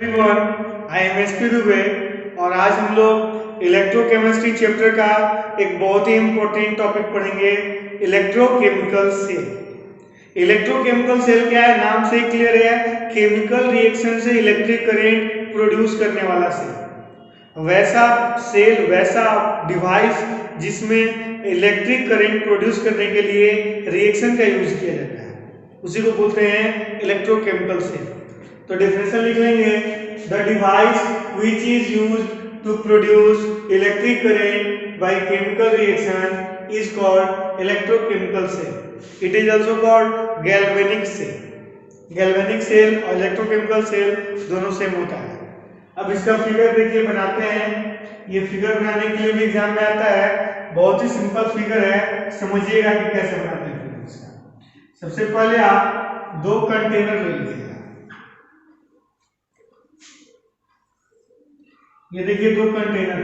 Everyone, I am S P Dubey और आज हम लोग इलेक्ट्रोकेमिस्ट्री चैप्टर का एक बहुत ही इम्पोर्टेंट टॉपिक पढ़ेंगे, इलेक्ट्रोकेमिकल सेल। इलेक्ट्रोकेमिकल सेल क्या है? नाम से ही क्लियर है, केमिकल रिएक्शन से इलेक्ट्रिक करंट प्रोड्यूस करने वाला सेल। वैसा सेल, वैसा डिवाइस जिसमें इलेक्ट्रिक करंट प्रोड्यूस करने के लिए रिएक्शन का यूज किया जाता है, उसी को बोलते हैं इलेक्ट्रोकेमिकल सेल। तो डेफिनेशन लिख लेंगे, the device which is used to produce electric current by chemical reaction is called electrochemical cell. It is also called galvanic cell. Galvanic cell और इलेक्ट्रोकेमिकल सेल दोनों सेम होता है। अब इसका फिगर देखिए बनाते हैं। ये फिगर बनाने के लिए भी एग्जाम में आता है, बहुत ही सिंपल फिगर है, समझिएगा कि कैसे बनाते हैं फिगर इसका। सबसे पहले आप दो कंटेनर ले लीजिएगा। ये देखिए दो कंटेनर।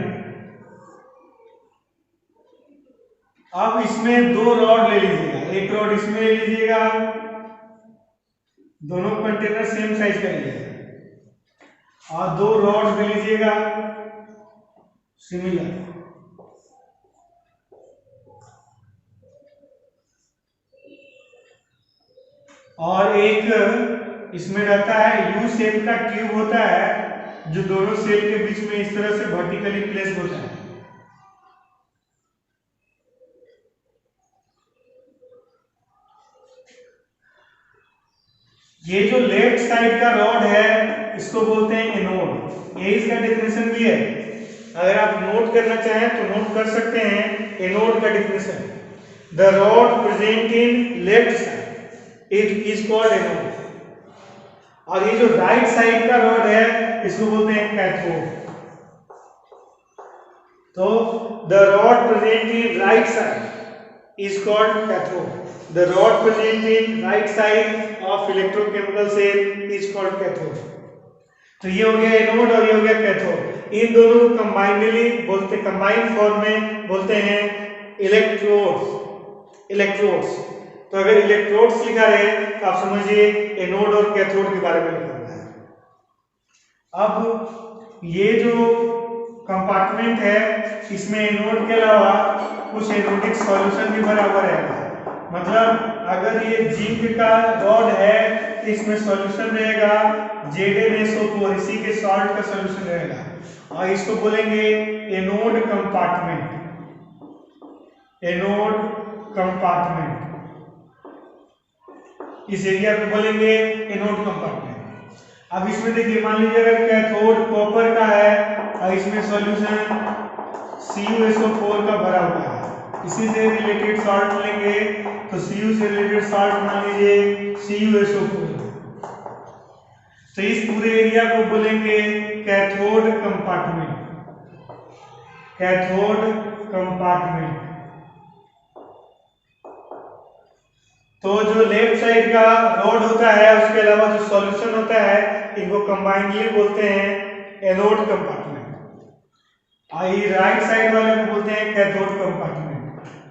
अब इसमें दो रॉड ले लीजिएगा, एक रॉड इसमें ले लीजिएगा, दोनों कंटेनर सेम साइज का लीजिएगा, और दो रॉड ले लीजिएगा सिमिलर। और एक इसमें रहता है यू शेप का ट्यूब होता है, जो दोनों सेल के बीच में इस तरह से वर्टिकली प्लेस होता है। ये जो लेफ्ट साइड का रॉड है इसको बोलते हैं एनोड। ये इसका डेफिनेशन भी है, अगर आप नोट करना चाहें तो नोट कर सकते हैं। एनोड का definition, the rod present in left side it is called anode. और ये जो राइट साइड का रॉड है इसको बोलते हैं कैथोड। तो the rod present in right side is called cathode. The rod present in right side of electrochemical cell is called cathode. तो ये हो गया एनोड और ये हो गया कैथोड। इन दोनों को कंबाइनली बोलते, कंबाइंड फॉर्म में बोलते हैं इलेक्ट्रोड्स। इलेक्ट्रोड्स, तो अगर इलेक्ट्रोड्स लिखा रहे तो आप समझिए एनोड और कैथोड के बारे में लिखा हुआ है। अब ये जो कंपार्टमेंट है इसमें एनोड के अलावा कुछ एनोडिक सॉल्यूशन भी भरा हुआ रहेगा। मतलब अगर ये जिंक का रॉड है तो इसमें सॉल्यूशन रहेगा ZnSO4, इसी के सॉल्ट का सॉल्यूशन रहेगा, और इसको बोलेंगे एनोड कंपार्टमेंट। एनोड कंपार्टमेंट, इस एरिया को बोलेंगे एनोड कंपार्टमेंट। अब इसमें देखिए, मान लीजिए अगर कैथोड कॉपर का है और इसमें सॉल्यूशन CuSO4 का भरा हुआ है, इसी से रिलेटेड सॉल्ट लेंगे तो Cu से रिलेटेड सॉल्ट मान लीजिए CuSO4। तो इस पूरे एरिया को बोलेंगे कैथोड कंपार्टमेंट। Cathode compartment. तो जो लेफ्ट साइड का रॉड होता है उसके अलावा जो सॉल्यूशन होता है इनको कंबाइनली बोलते हैं एनोड कंपार्टमेंट। आई राइट साइड वाले को बोलते हैं कैथोड कंपार्टमेंट।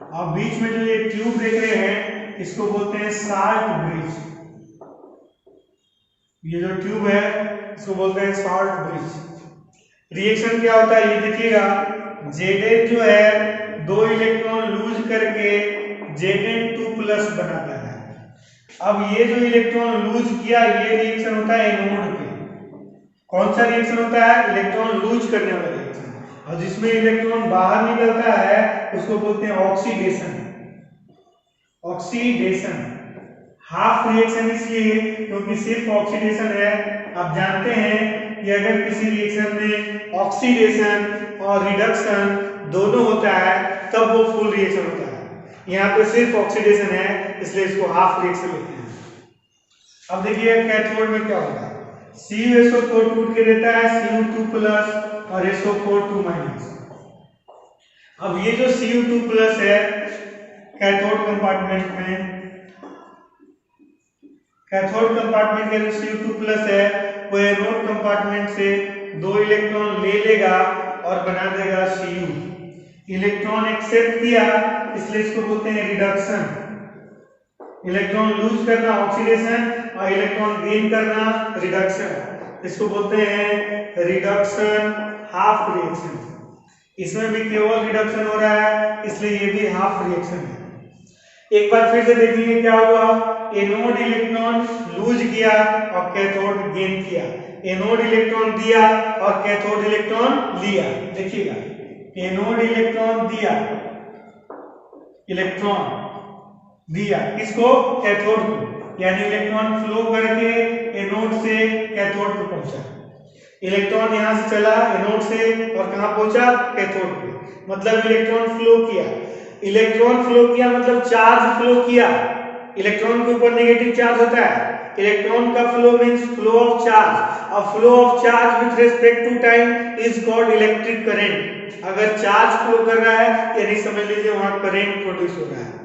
और बीच में जो ये ट्यूब देख रहे हैं इसको बोलते हैं साल्ट ब्रिज। ये जो ट्यूब है इसको बोलते हैं साल्ट ब्रिज। रिएक्शन क्या होता है ये देखिएगा, Zn जो है दो इलेक्ट्रॉन लूज करके Zn2+ बनाता है। अब ये जो इलेक्ट्रॉन लूज किया ये रिएक्शन होता है एनोड पे। कौन सा रिएक्शन होता है? इलेक्ट्रॉन लूज करने वाला रिएक्शन। और जिसमें इलेक्ट्रॉन बाहर निकलता है उसको बोलते हैं ऑक्सीडेशन। ऑक्सीडेशन हाफ रिएक्शन इसलिए क्योंकि सिर्फ ऑक्सीडेशन है। आप जानते हैं कि अगर किसी रिएक्शन में ऑक्सीडेशन और रिडक्शन दोनों होता है तब वो फुल रिएक्शन होता है। यहाँ पे सिर्फ ऑक्सीडेशन है इसलिए इसको हाफ रिएक्शन लेते हैं। अब देखिए कैथोड में क्या होगा, CuSO4 टूट के देता है Cu2+ और SO4 2-। अब ये जो Cu2+ है कैथोड कंपार्टमेंट में, कैथोड कंपार्टमेंट का जो Cu2+ है वो एनोड कंपार्टमेंट से दो इलेक्ट्रॉन ले लेगा और बना देगा Cu। इलेक्ट्रॉन एक्सेप्ट किया इसलिए इसको बोलते हैं रिडक्शन। इलेक्ट्रॉन लूज करना ऑक्सीडेशन और इलेक्ट्रॉन गेन करना रिडक्शन। इसको बोलते हैं रिडक्शन हाफ रिएक्शन। इसमें भी केवल रिडक्शन हो रहा है, इसलिए ये भी हाफ रिएक्शन है। एक बार फिर से देखेंगे क्या हुआ। एनोड इलेक्ट्रॉन लूज किया और कैथोड गेन किया, एनोड इलेक्ट्रॉन दिया और कैथोड इलेक्ट्रॉन लिया। देखिएगा, एनोड इलेक्ट्रॉन दिया, इलेक्ट्रॉन दिया किसको, कैथोड को, यानी इलेक्ट्रॉन फ्लो करके एनोड से कैथोड को पहुंचा। इलेक्ट्रॉन यहां से चला एनोड से और कहां पहुंचा, कैथोड पे, मतलब इलेक्ट्रॉन फ्लो किया। इलेक्ट्रॉन फ्लो किया मतलब चार्ज फ्लो किया। इलेक्ट्रॉन के ऊपर नेगेटिव चार्ज होता है, इलेक्ट्रॉन का flow means flow of charge, और flow of charge with respect to time is called electric current. अगर चार्ज फ्लो कर रहा है यानी समझ लीजिए वहां करंट प्रोड्यूस हो रहा है।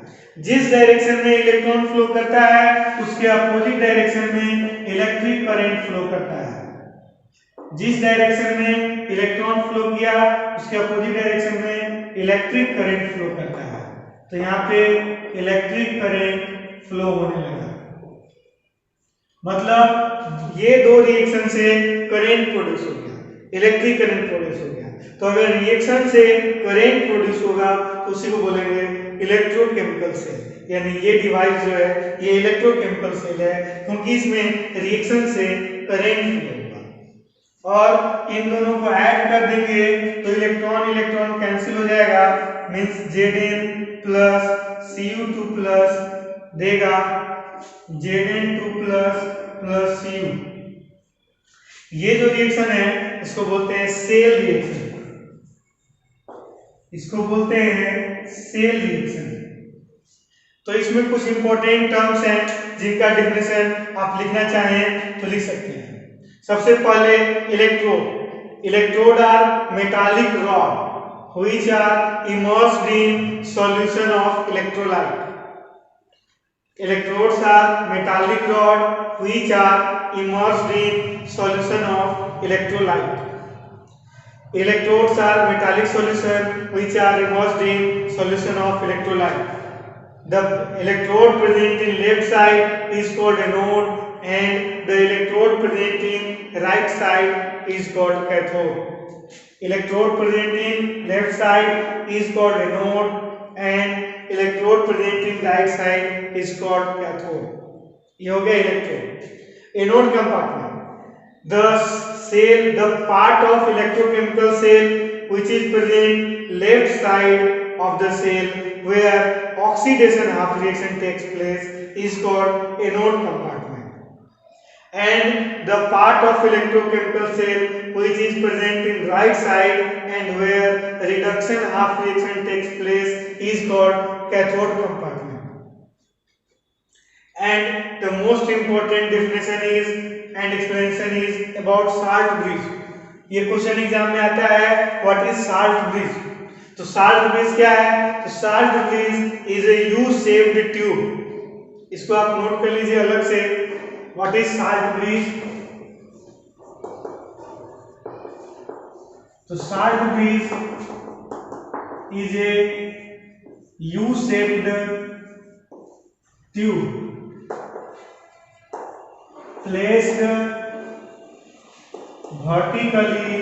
जिस डायरेक्शन में इलेक्ट्रॉन फ्लो करता है उसके अपोजिट डायरेक्शन में इलेक्ट्रिक करंट फ्लो करता है। जिस डायरेक्शन में इलेक्ट्रॉन फ्लो किया उसके अपोजिट डायरेक्शन में इलेक्ट्रिक करंट फ्लो करता है। तो यहाँ पे इलेक्ट्रिक करंट फ्लो होने लगा, मतलब ये दो रिएक्शन से करंट प्रोड्यूस हो गया, इलेक्ट्रिक करंट प्रोड्यूस हो गया। तो अगर रिएक्शन से करंट प्रोड्यूस होगा तो उसी को बोलेंगे इलेक्ट्रोकेमिकल सेल। यानी ये डिवाइस जो है ये इलेक्ट्रोकेमिकल सेल है, क्योंकि इसमें रिएक्शन से करंट फ्लो होगा। और इन दोनों को ऐड कर देंगे तो इलेक्ट्रॉन इलेक्ट्रॉन कैंसिल हो जाएगा, means Zn plus Cu2 plus देगा Zn2 प्लस Cu। ये जो रिएक्शन है इसको बोलते हैं सेल रिएक्शन, इसको बोलते हैं सेल रिएक्शन। तो इसमें कुछ इंपॉर्टेंट टर्म्स हैं जिनका डेफिनेशन आप लिखना चाहें तो लिख सकते हैं। सबसे पहले electrode, electrode are metallic rod which are immersed in solution of electrolyte. Electrodes are metallic rod which are immersed in solution of electrolyte. Electrodes are metallic solution which are immersed in solution of electrolyte. The electrode present in left side is called anode and the electrode present in right side is called cathode. Electrode present in left side is called anode and electrode present in right side is called cathode. ये हो गया electrode. Anode compartment, the cell, the part of electrochemical cell which is present left side of the cell where oxidation half reaction takes place is called anode compartment. And the part of electrochemical cell which is present in right side and where reduction half reaction takes place is called cathode compartment. And the most important definition is and explanation is about salt bridge. ये question exam में आता है, what is salt bridge. तो salt bridge क्या है, तो salt bridge is a U shaped tube. इसको आप नोट कर लीजिए अलग से, व्हाट इज साल्ट ब्रिज। तो salt bridge is a U shaped tube placed vertically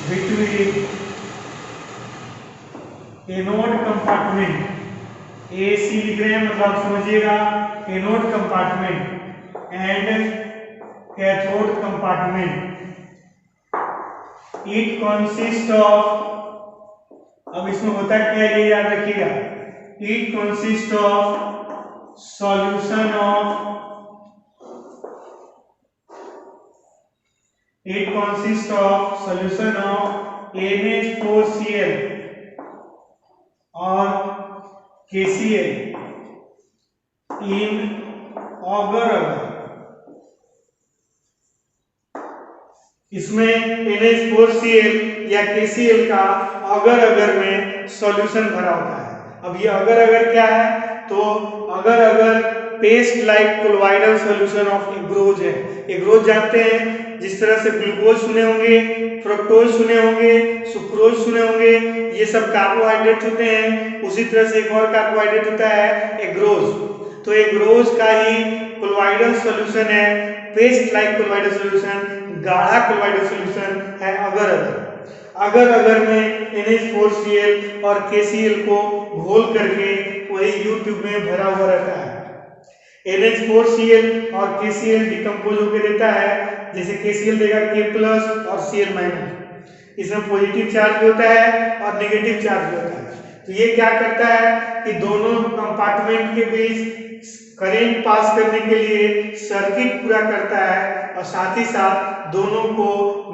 between anode compartment, AC लिख रहे हैं मतलब समझिएगा, anode compartment and cathode compartment. It consist of, अब इसमें होता क्या है ये याद रखिएगा, it consist of solution of, it consists of solution of NH4Cl or KCl in agar-agar। इसमें NH4Cl या KCl का अगर-अगर में सॉल्यूशन भरा होता है। अब ये अगर-अगर क्या है, तो अगर paste like colloidal solution of एग्रोज है। एग्रोज जानते हैं, जिस तरह से ग्लूकोज सुने होंगे, फ्रक्टोज सुने होंगे, सुक्रोज सुने होंगे, ये सब कार्बोहाइड्रेट होते हैं। उसी तरह से एक और कार्बोहाइड्रेट होता है एग्रोज। तो एग्रोज का ही कोलोइडल सॉल्यूशन है पेस्ट लाइक कोलॉइडल सॉल्यूशन, गाढ़ा कोलॉइडल सॉल्यूशन है अगर में NH4Cl और KCl को घोल करके वही U ट्यूब में भरा हुआ रहता है। NH4Cl और KCl डिकम्पोज होकर देता है, जैसे KCl देगा K+ और Cl-। इसमें पॉजिटिव चार्ज भी होता है और नेगेटिव चार्ज भी होता है। तो ये क्या करता है कि दोनों कंपार्टमेंट के बीच करंट पास करने के लिए सर्किट पूरा करता है और साथ ही साथ दोनों को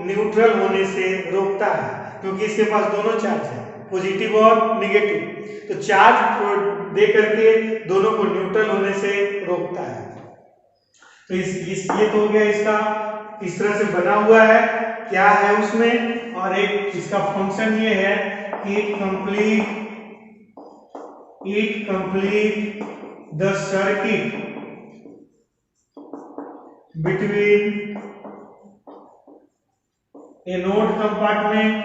न्यूट्रल होने से रोकता है, क्योंकि इसके पास दोनों चार्ज है, पॉजिटिव और नेगेटिव। तो चार्ज दे करके दोनों को न्यूट्रल होने से रोकता है। तो ये तो हो गया इसका इस तरह से बना हुआ है, क्या है उसमें, और एक इसका फंक्शन ये है कि it complete the circuit between anode compartment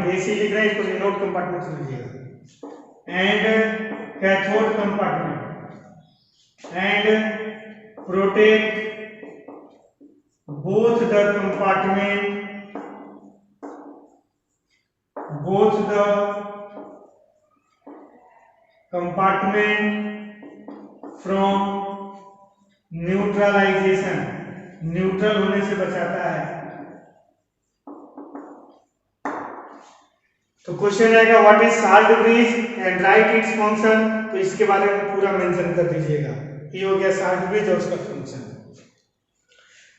ऐसे लिख रहे हैं इसको, एनोड कंपार्टमेंट समझिएगा, and cathode compartment and protect both the compartment from neutralization, neutral होने से बचाता है। तो क्वेश्चन आएगा what is salt bridge and write its function, तो इसके बारे में पूरा मेंशन कर दीजिएगा। ये हो गया साल्ट ब्रिज और उसका फंक्शन।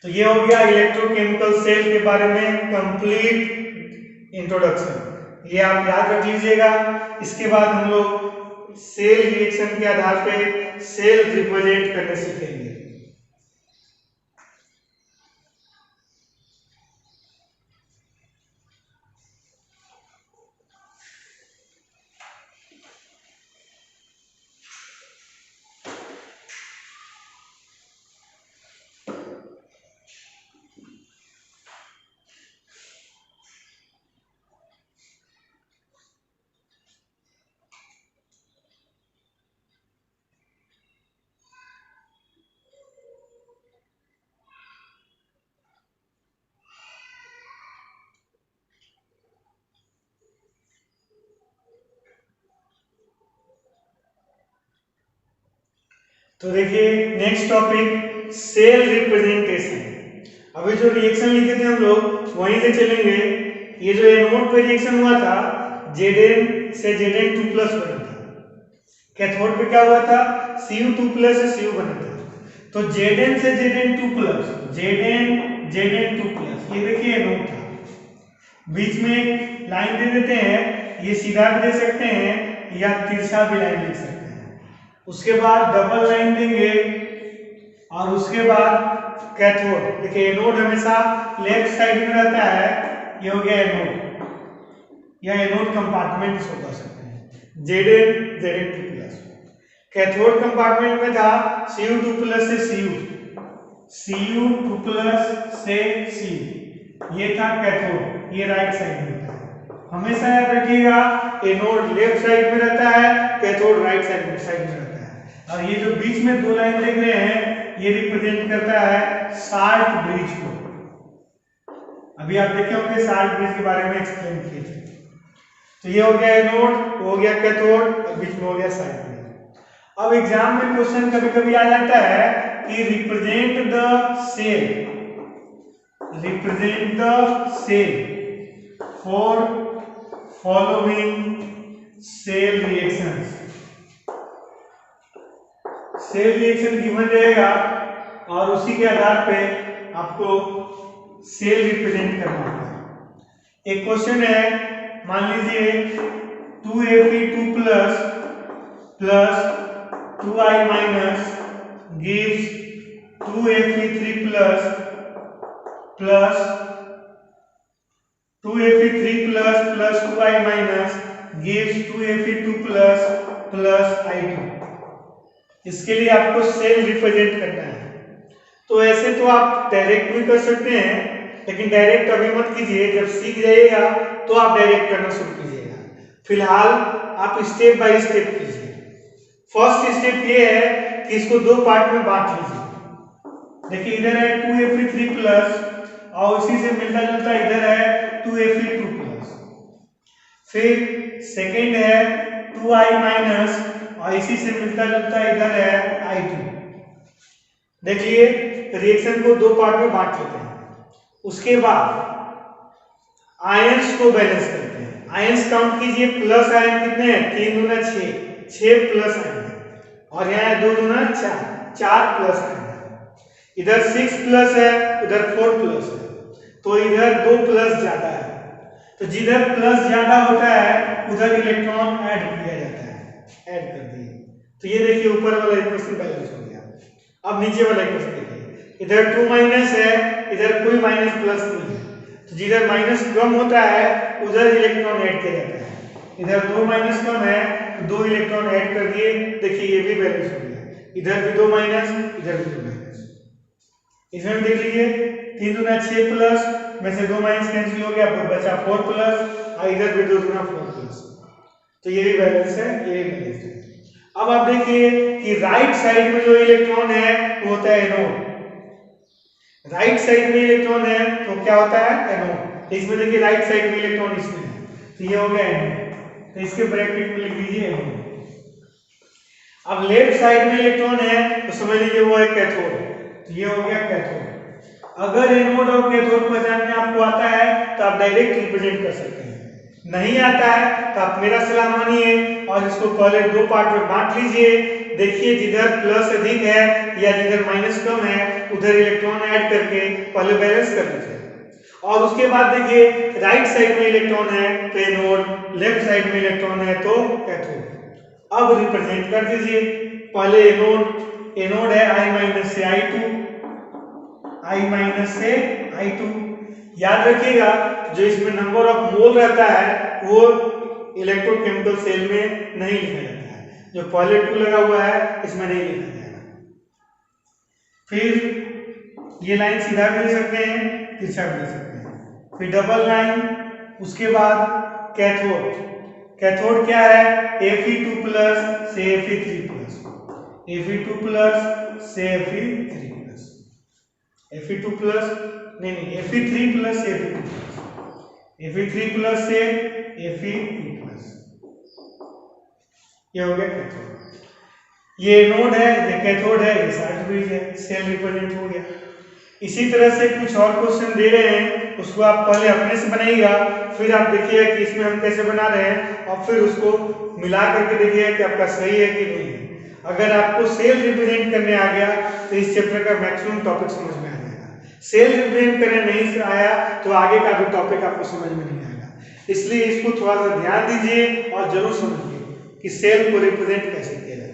तो ये हो गया इलेक्ट्रोकेमिकल सेल के बारे में कंप्लीट इंट्रोडक्शन, ये आप याद रख लीजिएगा। इसके बाद हम लोग सेल रिएक्शन के आधार पे सेल रिप्रेजेंट करने सीखेंगे। तो देखिए नेक्स्ट टॉपिक सेल रिप्रेजेंटेशन। अभी जो रिएक्शन लिखे थे हम लोग वहीं से चलेंगे। ये जो एनोड पे रिएक्शन हुआ था Zn से Zn2+ बना था, कैथोड पे क्या हुआ था Cu2+ से Cu बना था। तो Zn से Zn2+, Zn2+, ये देखिए एनोड था, बीच में एक लाइन दे देते हैं, ये सीधा भी दे सकते हैं या तिरछा भी लाइन लिख सकते हैं। उसके बाद डबल लाइन देंगे और उसके बाद कैथोड। देखिए एनोड हमेशा लेफ्ट साइड में रहता है, ये हो गया एनोड या एनोड कंपार्टमेंट इसको कह सकते हैं, Zn2+। कैथोड कंपार्टमेंट में था Cu2+ से Cu2+ से Cu, ये था कैथोड, ये राइट साइड में था। हमेशा याद रखिएगा एनोड लेफ्ट साइड में रहता है, कैथोड राइट साइड में रहता है। और ये जो बीच में दो लाइन देख रहे हैं ये रिप्रेजेंट करता है साल्ट ब्रिज को। अभी आप देखे होंगे साल्ट ब्रिज के बारे में एक्सप्लेन किए थे। तो ये हो गया एनोड, हो गया कैथोड और बीच में हो गया साल्ट ब्रिज। अब एग्जाम में क्वेश्चन कभी कभी आ जाता है कि represent the cell for following cell reactions. Cell reaction given रहेगा और उसी के आधार पे आपको सेल रिप्रेजेंट करना होगा। एक क्वेश्चन है, मान लीजिए 2Fe2+ plus 2I- gives 2Fe3+ plus 2Fe3+ plus 2I- gives 2Fe2+ plus I2। इसके लिए आपको सेल रिप्रेजेंट करना है। तो ऐसे तो आप डायरेक्ट भी कर सकते हैं, लेकिन डायरेक्ट अभी मत कीजिए, जब सीख जाइएगा तो आप डायरेक्ट करना शुरू कीजिएगा। फिलहाल आप स्टेप बाय स्टेप कीजिए। फर्स्ट स्टेप ये है कि इसको दो पार्ट में बांट लीजिए। देखिए इधर है 2Fe3 प्लस और इसी से मिलता जुलता इधर है 2Fe2 प्लस। फिर सेकेंड है 2I माइनस और इसी से मिलता जुलता इधर है I2। देखिए रिएक्शन को दो पार्ट में बांट लेते हैं। उसके बाद आयंस को बैलेंस करते हैं। आयंस काउंट कीजिए, प्लस आयन कितने हैं? 3 दूना 6, 6 प्लस आयन है और यहाँ 2 दूना 4, 4 प्लस आयन है। इधर 6 प्लस है, उधर 4 प्लस है, तो इधर 2 प्लस ज्यादा है। तो जिधर प्लस ज्यादा होता है उधर इलेक्ट्रॉन ऐड किया जाता है, ऐड कर दिए। तो ये देखिए ऊपर वाला इक्वेशन बैलेंस हो गया। अब नीचे वाला इक्वेशन देखिए, इधर 2 माइनस है, इधर कोई माइनस प्लस नहीं है, तो जिधर माइनस कम होता है उधर इलेक्ट्रॉन ऐड किया जाता है। इधर 2 माइनस कम है तो 2 इलेक्ट्रॉन ऐड कर दिए। देखिए ये भी बैलेंस हो गया, इधर भी 2 माइनस, इधर भी 2 माइनस। इसमें देख लीजिए 3 दूना 6 प्लस में से 2 माइनस कैंसिल हो गया, बचा 4 प्लस और इधर भी 2 दूना 4 प्लस। तो ये भी बैलेंस है, ये भी बैलेंस है। अब आप देखिए कि राइट साइड में जो इलेक्ट्रॉन है वो होता है एनोड। राइट साइड में इलेक्ट्रॉन है तो क्या होता है? एनोड। इसमें देखिए राइट साइड में इलेक्ट्रॉन इसमें है, तो ये हो गया एनोड। तो इसके ब्रैकेट में लिख दीजिए एनोड। अब लेफ्ट साइड में इलेक्ट्रॉन है तो समझ लीजिए वो है कैथोड, तो ये हो गया कैथोड। अगर एनोड और कैथोड पहचानने आपको आता है तो आप डायरेक्ट रिप्रेजेंट कर सकते हैं। नहीं आता है तो आप मेरा सलाह मानिए और इसको पहले दो पार्ट में बांट लीजिए। देखिए जिधर प्लस अधिक है या जिधर माइनस कम है उधर इलेक्ट्रॉन ऐड करके पहले बैलेंस कर लीजिए। और उसके बाद देखिए राइट साइड में इलेक्ट्रॉन है तो एनोड, लेफ्ट साइड में इलेक्ट्रॉन है तो कैथोड। अब रिप्रेजेंट कर दीजिए। पहले एनोड, एनोड है I माइनस से I2, I माइनस से I2। याद रखिएगा जो इसमें नंबर ऑफ मोल रहता है वो इलेक्ट्रोकेमिकल सेल में नहीं लिखा जाता है, जो पहले 2 लगा हुआ है इसमें नहीं लिखा जाएगा। फिर ये लाइन सीधा भी ले सकते हैं, तिरछा भी ले सकते हैं। फिर डबल लाइन, उसके बाद कैथोड। कैथोड क्या है? Fe2 प्लस से Fe3 प्लस, Fe2 प्लस से Fe3 प्लस, Fe2 प्लस नहीं Fe3 प्लस से Fe2 प्लस, Fe3 प्लस से Fe2 प्लस। ये हो गया कैथोड। ये एनोड है, ये कैथोड है, ये शॉर्ट ब्रिज है, सेल रिप्रेजेंट हो गया। इसी तरह से कुछ और क्वेश्चन दे रहे हैं, उसको आप पहले अपने से बनाइएगा, फिर आप देखिए कि इसमें हम कैसे बना रहे हैं और फिर उसको मिला करके देखिए कि आपका सही है कि नहीं है। अगर आपको सेल रिप्रेजेंट करने आ गया तो इस चैप्टर का मैक्सिमम टॉपिक समझ में आ जाएगा। सेल रिप्रेजेंट करने नहीं आया तो आगे का भी टॉपिक आपको समझ में नहीं आएगा। इसलिए इसको थोड़ा सा ध्यान दीजिए और जरूर समझिए कि सेल को रिप्रेजेंट कैसे किया जाता है।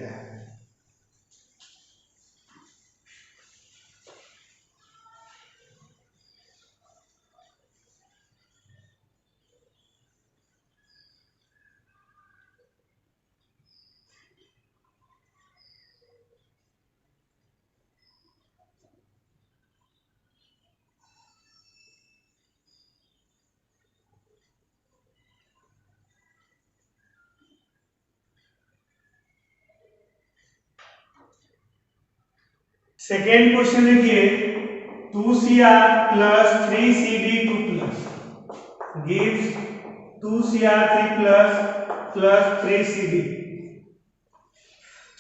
सेकेंड क्वेश्चन देखिए, 2Cr plus 3Cd2 plus gives 2Cr3 plus 3Cd।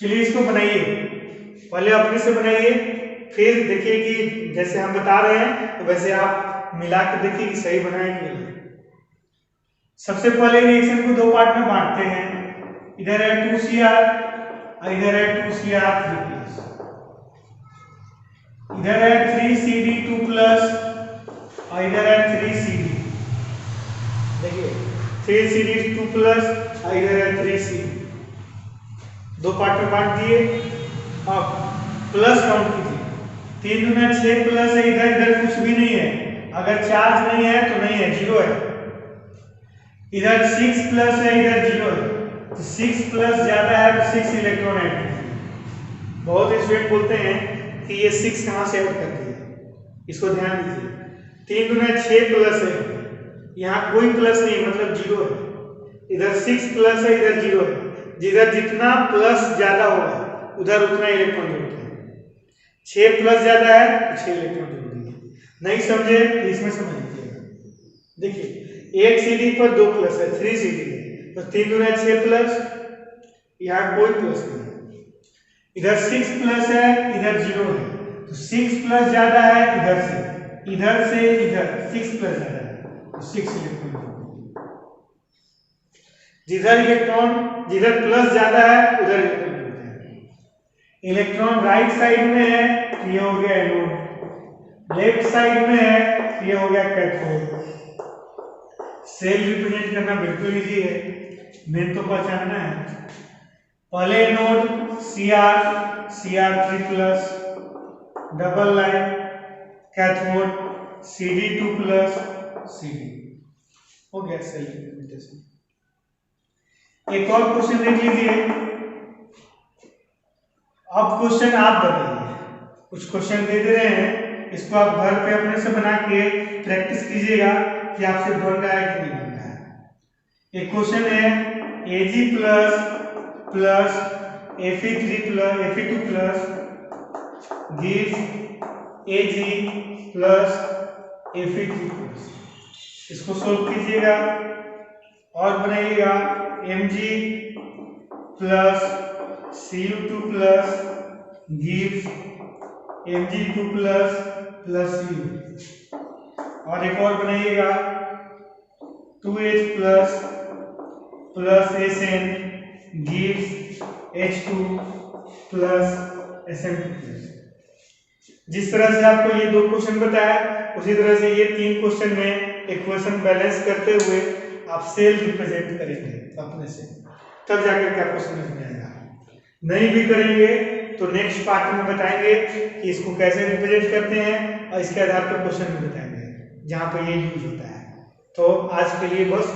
चलिए इसको बनाइए, पहले अपने से बनाइए, फिर देखिए कि जैसे हम बता रहे हैं तो वैसे आप मिला कर देखिए कि सही बनाए कि नहीं। सबसे पहले रिएक्शन को दो पार्ट में बांटते हैं। इधर है 2Cr और इधर है 2Cr3 प्लस, इधर है 3Cd2 प्लस और इधर है 3Cd। देखिए 3Cd2 प्लस और इधर है 3Cd, दो पार्ट में बांट दिए। अब प्लस काउंट कीजिए, 3 दूना 6 प्लस है, इधर इधर कुछ भी नहीं है, अगर चार्ज नहीं है तो नहीं है, 0 है। इधर 6 प्लस है, इधर 0 है, तो 6 प्लस ज्यादा है तो 6 इलेक्ट्रॉन ऐड कीजिए। बहुत स्टूडेंट बोलते हैं कि ये 6 कहाँ से ऐड कर दिए, इसको ध्यान दीजिए। 3 दूना 6 प्लस है, यहाँ कोई प्लस नहीं मतलब 0 है। इधर 6 प्लस है, इधर 0 है। जिधर जितना प्लस ज्यादा होगा उधर उतना इलेक्ट्रॉन जोड़ते हैं। 6 प्लस ज्यादा है तो 6 इलेक्ट्रॉन जरूरी है। नहीं समझे तो इसमें समझ लीजिएगा। देखिए एक सीडी पर 2 प्लस है, 3 सीडी है, तो 3 दूना 6 प्लस, यहाँ कोई प्लस नहीं है। इधर 6 प्लस है, इधर 0 है, तो 6 प्लस ज्यादा है इधर से इधर 6 प्लस ज्यादा है तो 6 इलेक्ट्रॉन। जिधर प्लस ज्यादा है उधर इलेक्ट्रॉन होता है। इलेक्ट्रॉन राइट साइड में है तो ये हो गया एनोड, लेफ्ट साइड में है तो ये हो गया कैथोड। सेल रिप्रेजेंट करना बिल्कुल इजी है, मेन तो पहचानना है। पहले node Cr3 plus, double line cathode Cd2 plus Cd, हो गया सेल रिप्रेजेंटेशन। एक और क्वेश्चन देख लीजिए। अब क्वेश्चन आप बताइए, कुछ क्वेश्चन दे रहे हैं, इसको आप घर पे अपने से बना के प्रैक्टिस कीजिएगा कि आपसे बन रहा है कि नहीं बन रहा है। एक क्वेश्चन है Ag plus Fe2 plus gives Ag plus Fe3 plus, इसको सोल्व कीजिएगा और बनाइएगा Mg plus Cu2 plus gives Mg2 plus Cu, और एक और बनाइएगा 2H plus Sn gives H2 plus Sn2 plus. जिस तरह से आपको ये 2 क्वेश्चन बताया उसी तरह से ये 3 क्वेश्चन में इक्वेशन बैलेंस करते हुए आप सेल रिप्रेजेंट करेंगे अपने से, तब जाकर के आपको समझ में आएगा। नहीं भी करेंगे तो नेक्स्ट पार्ट में बताएंगे कि इसको कैसे रिप्रेजेंट करते हैं और इसके आधार पर क्वेश्चन भी बताएंगे जहां पर ये यूज होता है। तो आज के लिए बस